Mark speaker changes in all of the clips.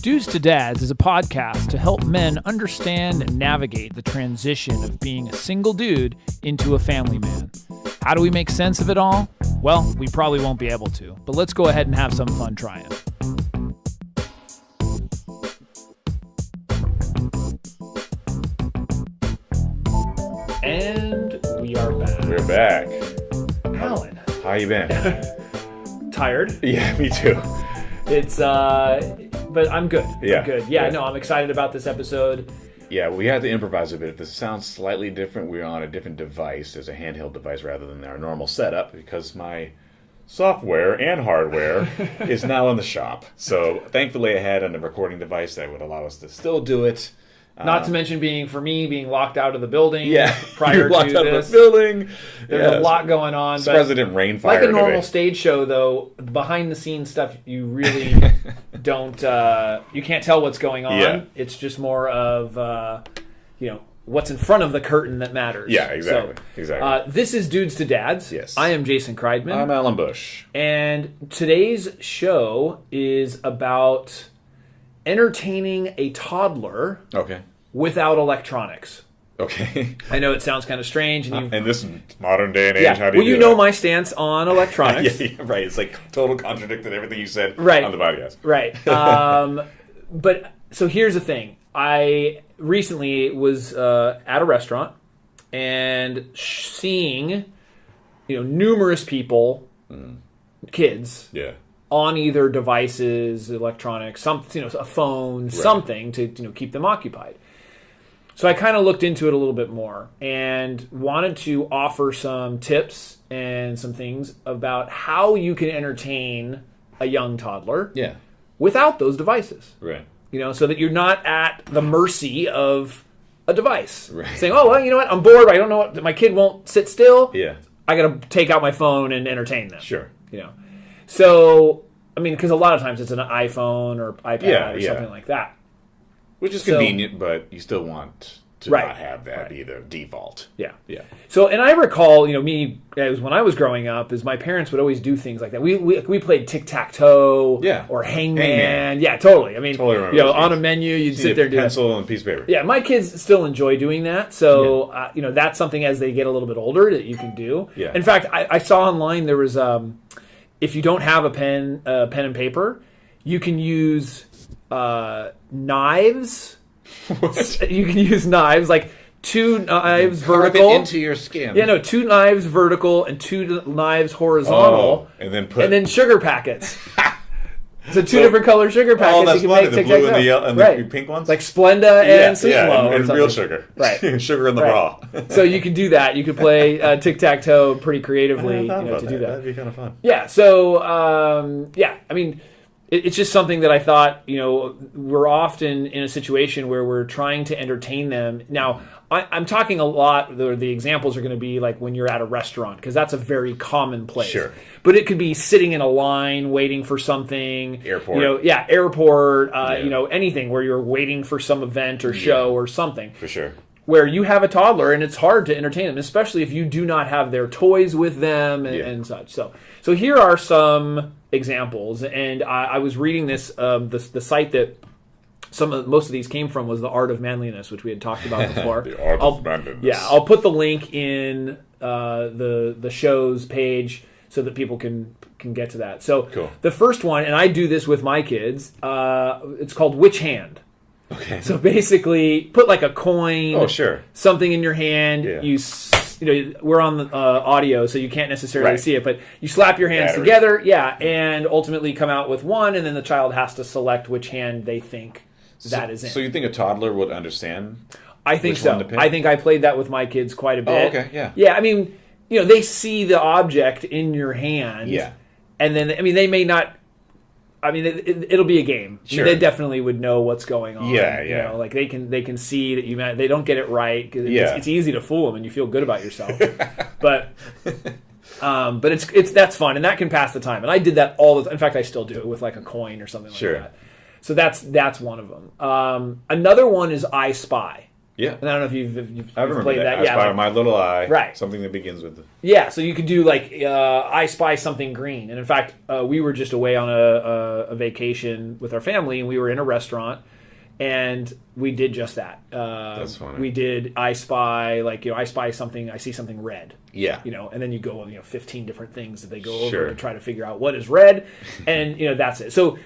Speaker 1: Dudes to Dads is a podcast to help men understand and navigate the transition of being a single dude into a family man. How do we make sense of it all? Well, we probably won't be able to, but let's go ahead and have some fun trying. And we are back.
Speaker 2: We're back.
Speaker 1: Alan.
Speaker 2: How you been?
Speaker 1: Tired.
Speaker 2: Yeah, me too.
Speaker 1: It's, but I'm good.
Speaker 2: Yeah.
Speaker 1: I'm good. Yeah, no, I'm excited about this episode.
Speaker 2: Yeah, we had to improvise a bit. If this sounds slightly different, we're on a different device. There's a handheld device rather than our normal setup because my software and hardware is now in the shop. So thankfully I had a recording device that would allow us to still do it.
Speaker 1: Not to mention being locked out of the building prior
Speaker 2: You're locked
Speaker 1: to
Speaker 2: out
Speaker 1: this.
Speaker 2: of the building.
Speaker 1: There's a lot going on.
Speaker 2: It's
Speaker 1: but
Speaker 2: President Rainfire
Speaker 1: like a normal
Speaker 2: today.
Speaker 1: stage show, though, behind the scenes stuff, you really don't, you can't tell what's going on.
Speaker 2: Yeah.
Speaker 1: It's just more of, what's in front of the curtain that matters.
Speaker 2: Yeah, exactly. Exactly.
Speaker 1: This is Dudes to Dads.
Speaker 2: Yes.
Speaker 1: I am Jason Kreidman.
Speaker 2: I'm Alan Bush.
Speaker 1: And today's show is about entertaining a toddler
Speaker 2: Okay.
Speaker 1: without electronics.
Speaker 2: Okay.
Speaker 1: I know it sounds kind of strange. And
Speaker 2: In this modern day and age, how do you do
Speaker 1: you
Speaker 2: that?
Speaker 1: know my stance on electronics.
Speaker 2: yeah, right. It's like total contradicted everything you said
Speaker 1: Right.
Speaker 2: on the podcast.
Speaker 1: Right. But so here's the thing. I recently was at a restaurant and seeing, numerous people, kids,
Speaker 2: Yeah.
Speaker 1: on either devices, electronics, a phone, something to keep them occupied. So I kind of looked into it a little bit more and wanted to offer some tips and some things about how you can entertain a young toddler without those devices.
Speaker 2: Right.
Speaker 1: So that you're not at the mercy of a device.
Speaker 2: Right.
Speaker 1: Saying, oh, well, you know what? I'm bored. I don't know what. My kid won't sit still.
Speaker 2: Yeah.
Speaker 1: I got to take out my phone and entertain them.
Speaker 2: Sure.
Speaker 1: So, because a lot of times it's an iPhone or iPad or something like that.
Speaker 2: Which is convenient, but you still want to not have that be the default.
Speaker 1: Yeah.
Speaker 2: Yeah.
Speaker 1: So, and I recall, me, when I was growing up, is my parents would always do things like that. We played tic-tac-toe or hangman. Yeah, totally.
Speaker 2: Totally remember
Speaker 1: on a menu, you'd sit there doing
Speaker 2: pencil and a piece of paper.
Speaker 1: Yeah, my kids still enjoy doing that. So, that's something as they get a little bit older that you can do.
Speaker 2: Yeah.
Speaker 1: In fact, I saw online there was, if you don't have a pen and paper, you can use knives.
Speaker 2: What?
Speaker 1: You can use knives, like 2 knives
Speaker 2: Carve
Speaker 1: vertical.
Speaker 2: it into your skin.
Speaker 1: Yeah, no, 2 knives vertical and 2 knives horizontal.
Speaker 2: And then
Speaker 1: sugar packets. So 2 different color sugar packets.
Speaker 2: That's
Speaker 1: you can
Speaker 2: funny.
Speaker 1: make
Speaker 2: The blue and the yellow and the pink ones?
Speaker 1: Like Splenda and Suclo.
Speaker 2: and real sugar.
Speaker 1: Right.
Speaker 2: Sugar in the bra.
Speaker 1: So you could do that. You could play tic-tac-toe pretty creatively to do that.
Speaker 2: That'd be kind of fun.
Speaker 1: Yeah, so, it's just something that I thought, we're often in a situation where we're trying to entertain them. Now, I'm talking a lot, the examples are going to be like when you're at a restaurant, because that's a very common place.
Speaker 2: Sure.
Speaker 1: But it could be sitting in a line waiting for something.
Speaker 2: Airport.
Speaker 1: Airport, anything where you're waiting for some event or show or something.
Speaker 2: For sure.
Speaker 1: Where you have a toddler and it's hard to entertain them, especially if you do not have their toys with them and such. So here are some examples, and I was reading this. The site that most of these came from was the Art of Manliness, which we had talked about before.
Speaker 2: The Art of Manliness.
Speaker 1: Yeah, I'll put the link in the show's page so that people can get to that. So
Speaker 2: cool.
Speaker 1: The first one, and I do this with my kids. It's called Which Hand.
Speaker 2: Okay.
Speaker 1: So basically, put like a coin, something in your hand.
Speaker 2: Yeah.
Speaker 1: We're on the audio, so you can't necessarily see it, but you slap your hands together, and ultimately come out with one, and then the child has to select which hand they think that is in.
Speaker 2: So you think a toddler would understand?
Speaker 1: I think so. I think I played that with my kids quite a bit.
Speaker 2: Oh, okay, yeah.
Speaker 1: Yeah, they see the object in your hand, and then they may not. It'll be a game.
Speaker 2: Sure.
Speaker 1: They definitely would know what's going on.
Speaker 2: Yeah.
Speaker 1: Like they can see that they don't get it right. Cause it's easy to fool them, and you feel good about yourself. but it's that's fun, and that can pass the time. And I did that all the time. In fact, I still do it with like a coin or something like that. So that's one of them. Another one is I Spy.
Speaker 2: Yeah.
Speaker 1: And I don't know if you've
Speaker 2: I remember
Speaker 1: played that.
Speaker 2: I Spy My Little Eye.
Speaker 1: Right.
Speaker 2: Something that begins with...
Speaker 1: Yeah, so you could do like I spy something green. And in fact, we were just away on a vacation with our family, and we were in a restaurant, and we did just that.
Speaker 2: That's funny.
Speaker 1: We did I spy, like, I spy something, I see something red.
Speaker 2: Yeah.
Speaker 1: And then you go, 15 different things that they go over to try to figure out what is red, and, that's it. So,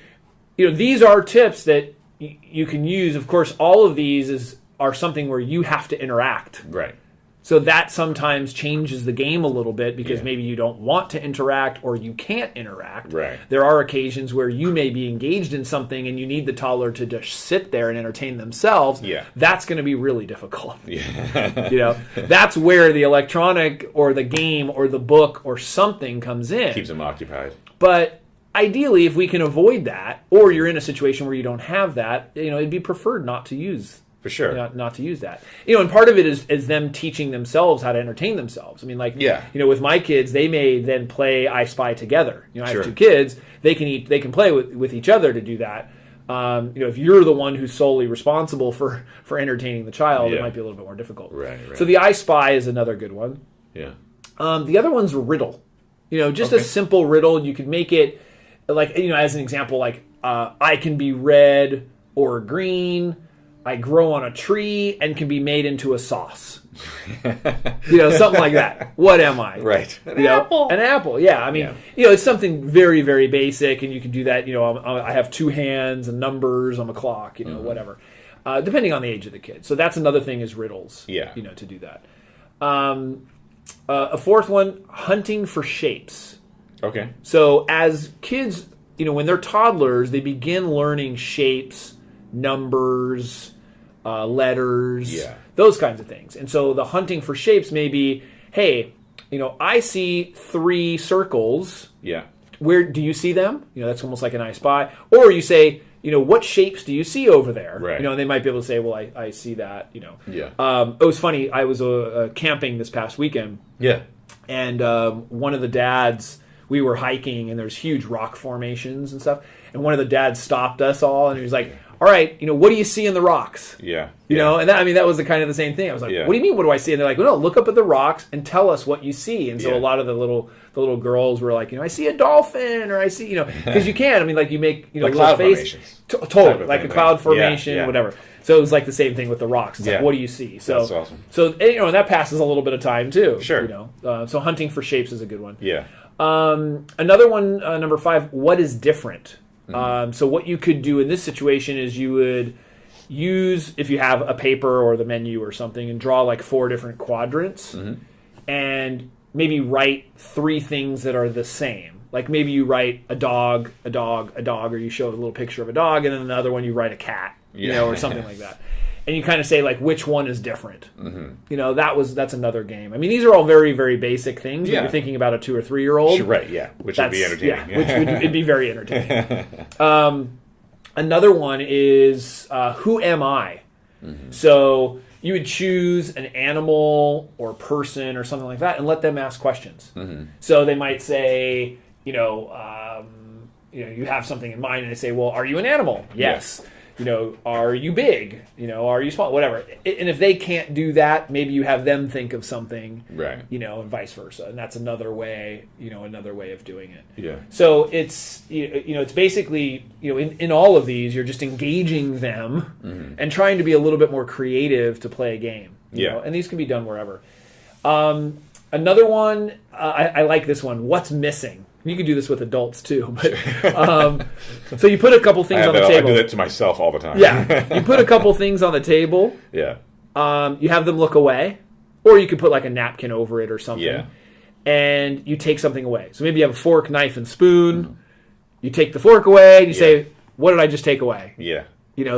Speaker 1: these are tips that you can use. Of course, all of these are something where you have to interact.
Speaker 2: Right.
Speaker 1: So that sometimes changes the game a little bit because maybe you don't want to interact or you can't interact.
Speaker 2: Right.
Speaker 1: There are occasions where you may be engaged in something and you need the toddler to just sit there and entertain themselves.
Speaker 2: Yeah.
Speaker 1: That's going to be really difficult.
Speaker 2: Yeah.
Speaker 1: That's where the electronic or the game or the book or something comes in.
Speaker 2: Keeps them occupied.
Speaker 1: But ideally, if we can avoid that, or you're in a situation where you don't have that, it'd be preferred not to use.
Speaker 2: For sure.
Speaker 1: Not to use that. And part of it is them teaching themselves how to entertain themselves. I mean, with my kids, they may then play I Spy together. I have two kids. They can play with each other to do that. If you're the one who's solely responsible for entertaining the child, it might be a little bit more difficult.
Speaker 2: Right.
Speaker 1: So the I Spy is another good one.
Speaker 2: Yeah.
Speaker 1: The other one's a riddle. A simple riddle. You could make it, as an example, I can be red or green. I grow on a tree and can be made into a sauce. Something like that. What am I?
Speaker 2: Right.
Speaker 1: An apple. An apple, yeah. I mean, it's something very, very basic, and you can do that. I have two hands and numbers on a clock, whatever. Depending on the age of the kid. So that's another thing is riddles, to do that. A fourth one, hunting for shapes.
Speaker 2: Okay.
Speaker 1: So as kids, when they're toddlers, they begin learning shapes, numbers, letters, those kinds of things. And so the hunting for shapes may be, hey, I see 3 circles.
Speaker 2: Yeah.
Speaker 1: Where do you see them? That's almost like an I Spy. Or you say, what shapes do you see over there?
Speaker 2: Right.
Speaker 1: And they might be able to say, well, I see that,
Speaker 2: Yeah.
Speaker 1: It was funny. I was camping this past weekend.
Speaker 2: Yeah.
Speaker 1: And one of the dads, we were hiking, and there's huge rock formations and stuff. And one of the dads stopped us all, and he was like, all right, what do you see in the rocks?
Speaker 2: Yeah.
Speaker 1: And that was the kind of the same thing. I was like, what do you mean, what do I see? And they're like, well, no, look up at the rocks and tell us what you see. And so a lot of the little girls were like, I see a dolphin, or I see, because you can. I mean, you make,
Speaker 2: like cloud formations.
Speaker 1: Totally, like a cloud formation, whatever. So it was like the same thing with the rocks. It's like, what do you see? So,
Speaker 2: that's awesome.
Speaker 1: So, and that passes a little bit of time too.
Speaker 2: Sure.
Speaker 1: So hunting for shapes is a good one.
Speaker 2: Yeah.
Speaker 1: Another one, number 5, what is different? So what you could do in this situation is you would use, if you have a paper or the menu or something, and draw 4 different quadrants, and maybe write 3 things that are the same. Like maybe you write a dog, a dog, a dog, or you show a little picture of a dog, and then another one you write a cat, or something like that. And you kind of say which one is different. That's another game. I mean, these are all very, very basic things. When you're thinking about a 2 or 3-year-old,
Speaker 2: right? Yeah, which would be entertaining.
Speaker 1: Yeah, it'd be very entertaining. Another one is who am I? So you would choose an animal or person or something like that, and let them ask questions. So they might say, you have something in mind, and they say, well, are you an animal? Yes. Are you big? Are you small? Whatever. And if they can't do that, maybe you have them think of something,
Speaker 2: right?
Speaker 1: And vice versa. And that's another way, another way of doing it.
Speaker 2: Yeah.
Speaker 1: So it's, it's basically, in all of these, you're just engaging them and trying to be a little bit more creative to play a game. You know? And these can be done wherever. Another one, I like this one. What's missing? You can do this with adults too, but so you put a couple things on the table.
Speaker 2: I do that to myself all the time.
Speaker 1: Yeah, you put a couple things on the table.
Speaker 2: Yeah.
Speaker 1: You have them look away, or you could put a napkin over it or something.
Speaker 2: Yeah.
Speaker 1: And you take something away. So maybe you have a fork, knife, and spoon. You take the fork away, and you say, "What did I just take away?"
Speaker 2: Yeah.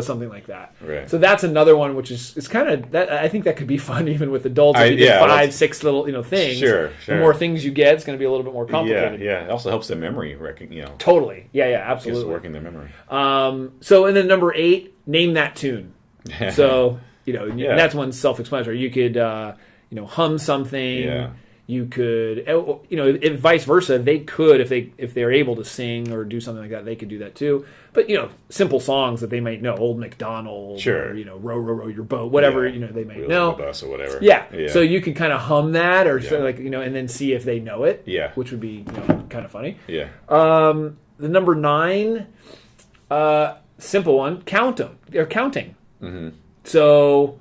Speaker 1: Something like that.
Speaker 2: Right.
Speaker 1: So that's another one, which is kind of that. I think that could be fun even with adults. If you get 5, 6 little things.
Speaker 2: Sure.
Speaker 1: The more things you get, it's going to be a little bit more complicated.
Speaker 2: Yeah. It also helps their memory.
Speaker 1: Totally. Yeah. Absolutely.
Speaker 2: Just working their memory.
Speaker 1: So and then number 8, name that tune. So and that's one self-explanatory. You could hum something.
Speaker 2: Yeah.
Speaker 1: You could, if vice versa, they could, if they're able to sing or do something like that, they could do that too. But simple songs that they might know, Old MacDonald,
Speaker 2: sure,
Speaker 1: or row, row, row your boat, whatever they might know,
Speaker 2: the bus or whatever.
Speaker 1: Yeah. So you could kind of hum that, or and then see if they know it.
Speaker 2: Yeah,
Speaker 1: which would be kind of funny.
Speaker 2: Yeah.
Speaker 1: The number 9, simple one, count them. They're counting.
Speaker 2: Mm-hmm.
Speaker 1: So.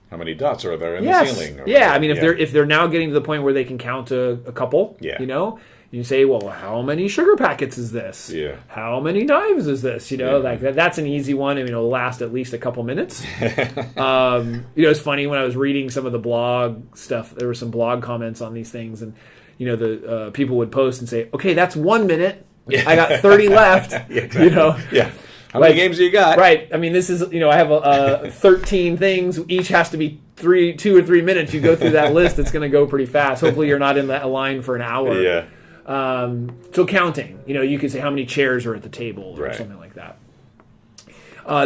Speaker 2: How many dots are there in the ceiling?
Speaker 1: Yeah, I mean, if they're now getting to the point where they can count a couple, you say, well, how many sugar packets is this?
Speaker 2: Yeah.
Speaker 1: How many knives is this? Like that's an easy one. I mean, it'll last at least a couple minutes. It's funny when I was reading some of the blog stuff. There were some blog comments on these things, and the people would post and say, okay, that's 1 minute. I got 30 left.
Speaker 2: Yeah, exactly. Yeah. How many games do you got?
Speaker 1: Right. I mean, this is, I have 13 things. Each has to be 2 or 3 minutes. You go through that list, it's going to go pretty fast. Hopefully you're not in that line for an hour.
Speaker 2: Yeah.
Speaker 1: So counting, you could say how many chairs are at the table or something like that.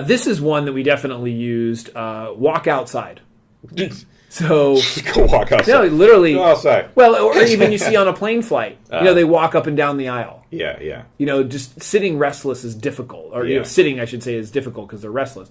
Speaker 1: This is one that we definitely used. Walk outside. So
Speaker 2: go walk outside.
Speaker 1: No, literally.
Speaker 2: Go outside.
Speaker 1: Well, or even you see on a plane flight, they walk up and down the aisle.
Speaker 2: Yeah, yeah.
Speaker 1: Just sitting restless is difficult, or sitting, I should say, is difficult because they're restless.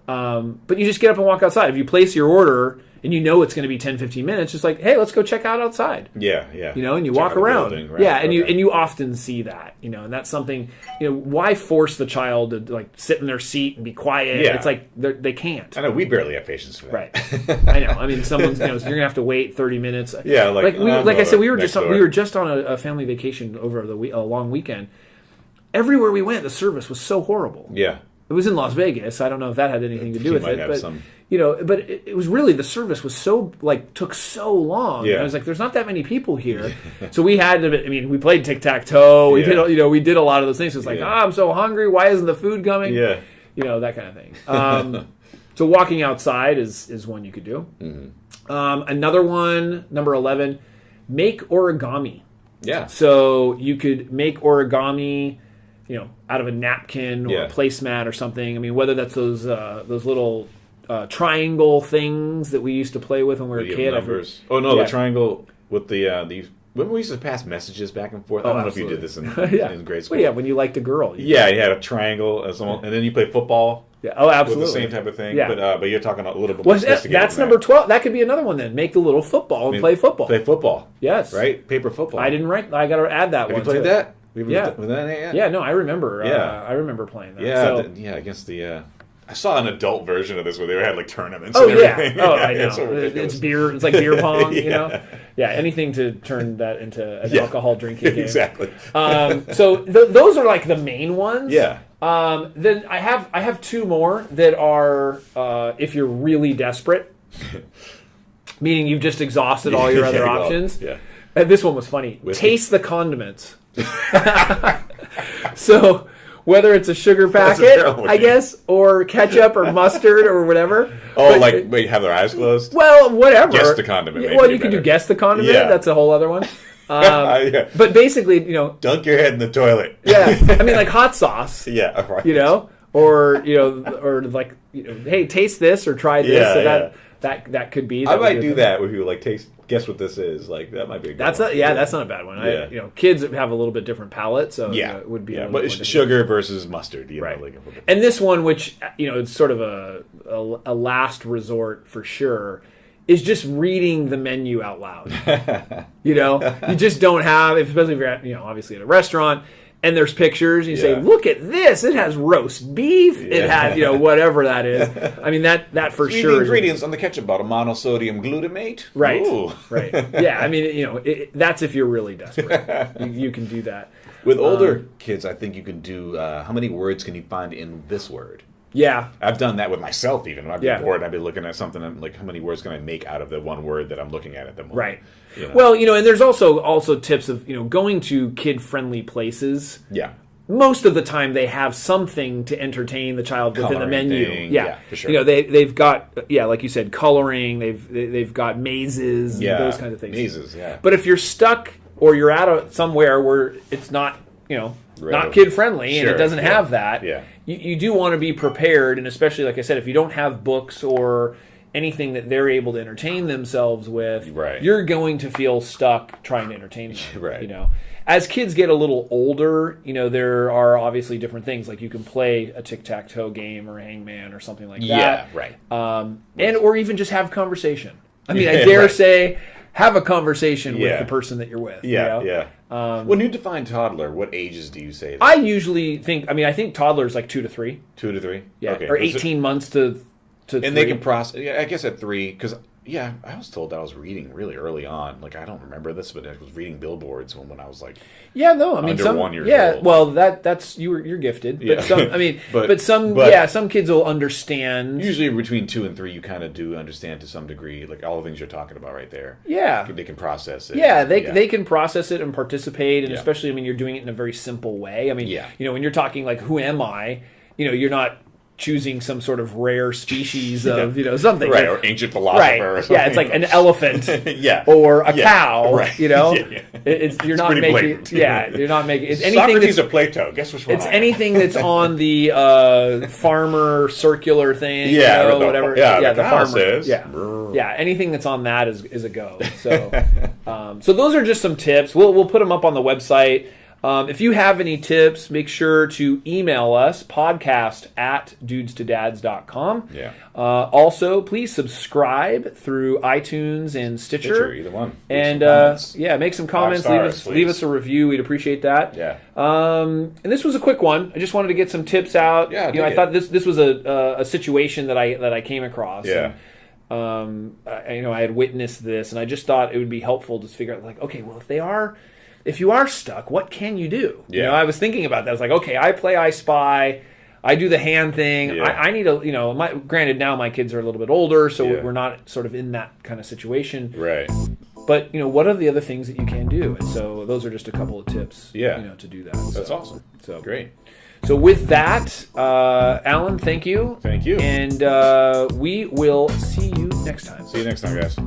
Speaker 1: But you just get up and walk outside. If you place your order and it's going to be 10, 15 minutes, just like, hey, let's go check out outside.
Speaker 2: Yeah, yeah.
Speaker 1: And you walk around. Yeah, and you often see that, and that's something, why force the child to sit in their seat and be quiet?
Speaker 2: Yeah.
Speaker 1: It's like they can't.
Speaker 2: I know, we barely have patience for that.
Speaker 1: Right. I know. I mean, someone's, you're going to have to wait 30 minutes.
Speaker 2: Yeah,
Speaker 1: like I said, we were just on a family vacation over a long weekend. Everywhere we went, the service was so horrible.
Speaker 2: Yeah.
Speaker 1: It was in Las Vegas. I don't know if that had anything to do with it, but but it was really, the service was so took so long.
Speaker 2: Yeah.
Speaker 1: I was like, there's not that many people here, so we had to. I mean, we played tic-tac-toe. We did we did a lot of those things. It's like, I'm so hungry. Why isn't the food coming?
Speaker 2: Yeah,
Speaker 1: that kind of thing. So walking outside is one you could do. Mm-hmm. Another one, number 11, make origami.
Speaker 2: Yeah.
Speaker 1: So you could make origami, out of a napkin or a placemat or something. I mean, whether that's those little triangle things that we used to play with when we were a kid.
Speaker 2: Numbers. The triangle with the when we used to pass messages back and forth. I don't know if you did this in grade school.
Speaker 1: Well, yeah, when you liked a girl.
Speaker 2: You had a triangle and then you play football.
Speaker 1: Yeah. Oh, absolutely.
Speaker 2: With the same type of thing.
Speaker 1: Yeah.
Speaker 2: But you're talking a little bit more sophisticated.
Speaker 1: That's number 12. That could be another one then. Make the little football and play football.
Speaker 2: Play football.
Speaker 1: Yes.
Speaker 2: Right? Paper football.
Speaker 1: I didn't write. I got to add that one.
Speaker 2: Have you played that?
Speaker 1: Yeah, no, I remember. I remember playing that.
Speaker 2: Yeah, against the. I saw an adult version of this where they had tournaments.
Speaker 1: Oh
Speaker 2: and everything.
Speaker 1: I know. It's beer. It's like beer pong. Yeah, anything to turn that into an alcohol drinking game.
Speaker 2: Exactly.
Speaker 1: So those are the main ones.
Speaker 2: Yeah.
Speaker 1: Then I have 2 more that are if you're really desperate, meaning you've just exhausted all your other options.
Speaker 2: Yeah.
Speaker 1: This one was funny. Taste the condiments. So whether it's a sugar packet, I guess, or ketchup or mustard or whatever.
Speaker 2: Oh, wait, have their eyes closed?
Speaker 1: Well, whatever.
Speaker 2: Guess the condiment.
Speaker 1: Well, you can do guess the condiment. Yeah. That's a whole other one. But basically,
Speaker 2: dunk your head in the toilet.
Speaker 1: Yeah, I mean, hot sauce.
Speaker 2: Yeah, right.
Speaker 1: Or hey, taste this or try this.
Speaker 2: Yeah,
Speaker 1: so that could be.
Speaker 2: I might do that with people guess what this is. That might be a good one.
Speaker 1: That's not a bad one.
Speaker 2: Yeah.
Speaker 1: Kids have a a little bit different palate, so it would be.
Speaker 2: But it's sugar versus mustard,
Speaker 1: right? And this one, which it's sort of a last resort for sure, is just reading the menu out loud. You just don't have, especially if you're at obviously at a restaurant. And there's pictures, and you say, look at this. It has roast beef. Yeah. It had, whatever that is. I mean, that for sure.
Speaker 2: The ingredients on the ketchup bottle, monosodium glutamate.
Speaker 1: Right.
Speaker 2: Ooh.
Speaker 1: Right. Yeah, I mean, that's if you're really desperate. You can do that.
Speaker 2: With older kids, I think you can do, how many words can you find in this word?
Speaker 1: Yeah.
Speaker 2: I've done that with myself even. When I'd be bored and I'd be looking at something, and how many words can I make out of the one word that I'm looking at the moment?
Speaker 1: Right. Well, and there's also tips of, going to kid-friendly places.
Speaker 2: Yeah.
Speaker 1: Most of the time they have something to entertain the child within the menu.
Speaker 2: Thing. Yeah, for sure.
Speaker 1: They've got, like you said, coloring. They've got mazes and those kinds of things.
Speaker 2: Mazes, yeah.
Speaker 1: But if you're stuck or you're at somewhere where it's not, not kid-friendly and it doesn't have that, you do want to be prepared. And especially, like I said, if you don't have books or anything that they're able to entertain themselves with,
Speaker 2: Right.
Speaker 1: you're going to feel stuck trying to entertain them.
Speaker 2: Right.
Speaker 1: You know, as kids get a little older, you know, there are obviously different things. Like you can play a tic-tac-toe game or hangman or something like that.
Speaker 2: Yeah, right.
Speaker 1: And or even just have conversation. I mean, I dare say, have a conversation with the person that you're with.
Speaker 2: Yeah,
Speaker 1: you know?
Speaker 2: yeah. When you define toddler, what ages do you say?
Speaker 1: I usually think, I think toddlers like 2 to 3.
Speaker 2: 2 to 3?
Speaker 1: Yeah,
Speaker 2: Okay.
Speaker 1: or 18 months to 3.
Speaker 2: And they can process, I guess at 3, because, I was told that I was reading really early on. Like, I don't remember this, but I was reading billboards when I was like,
Speaker 1: yeah, no, I mean,
Speaker 2: under
Speaker 1: some
Speaker 2: 1 year
Speaker 1: yeah,
Speaker 2: old.
Speaker 1: well, that's you're gifted, but
Speaker 2: Yeah.
Speaker 1: some, I mean,
Speaker 2: But-
Speaker 1: some kids will understand.
Speaker 2: Usually between 2 and 3, you kind of do understand to some degree, like all the things you're talking about right there.
Speaker 1: Yeah.
Speaker 2: They can process it.
Speaker 1: Yeah, they can process it and participate, and
Speaker 2: Yeah.
Speaker 1: especially, I mean, you're doing it in a very simple way. I mean,
Speaker 2: Yeah.
Speaker 1: you know, when you're talking like, who am I? You know, you're not choosing some sort of rare species of, you know, something.
Speaker 2: Right, or ancient philosopher or something.
Speaker 1: Yeah, it's like an elephant
Speaker 2: Yeah.
Speaker 1: or a
Speaker 2: Yeah.
Speaker 1: cow,
Speaker 2: Right.
Speaker 1: you know?
Speaker 2: Yeah.
Speaker 1: You're not
Speaker 2: pretty
Speaker 1: making
Speaker 2: blatant.
Speaker 1: you're not making it's anything
Speaker 2: Socrates
Speaker 1: that's
Speaker 2: or Plato? Guess which one?
Speaker 1: it's anything that's on the farmer circular thing,
Speaker 2: Yeah,
Speaker 1: you know,
Speaker 2: or the-
Speaker 1: whatever.
Speaker 2: yeah, the cow
Speaker 1: farmer.
Speaker 2: says.
Speaker 1: Yeah.
Speaker 2: Brr.
Speaker 1: Yeah, anything that's on that is a go. So so those are just some tips. We'll put them up on the website. If you have any tips, make sure to email us, podcast@dudestodads.com.
Speaker 2: Yeah.
Speaker 1: Also, please subscribe through iTunes and Stitcher.
Speaker 2: Either one.
Speaker 1: And make some comments.
Speaker 2: 5 stars,
Speaker 1: leave us
Speaker 2: please.
Speaker 1: a review. We'd appreciate that.
Speaker 2: Yeah.
Speaker 1: And this was a quick one. I just wanted to get some tips out.
Speaker 2: Yeah,
Speaker 1: I
Speaker 2: dig it.
Speaker 1: thought this was a situation that I came across.
Speaker 2: Yeah.
Speaker 1: And, I had witnessed this, and I just thought it would be helpful to figure out, like, okay, well, if you are stuck, what can you do?
Speaker 2: Yeah.
Speaker 1: You know, I was thinking about that. I was like, okay, I play I Spy. I do the hand thing.
Speaker 2: Yeah.
Speaker 1: I need granted now my kids are a little bit older, so
Speaker 2: Yeah.
Speaker 1: we're not sort of in that kind of situation.
Speaker 2: Right.
Speaker 1: But, what are the other things that you can do? And so those are just a couple of tips,
Speaker 2: Yeah.
Speaker 1: to do that.
Speaker 2: That's
Speaker 1: So-
Speaker 2: awesome.
Speaker 1: So
Speaker 2: Great.
Speaker 1: So with that, Alan, thank you.
Speaker 2: Thank you.
Speaker 1: And we will see you next time.
Speaker 2: See you next time, guys.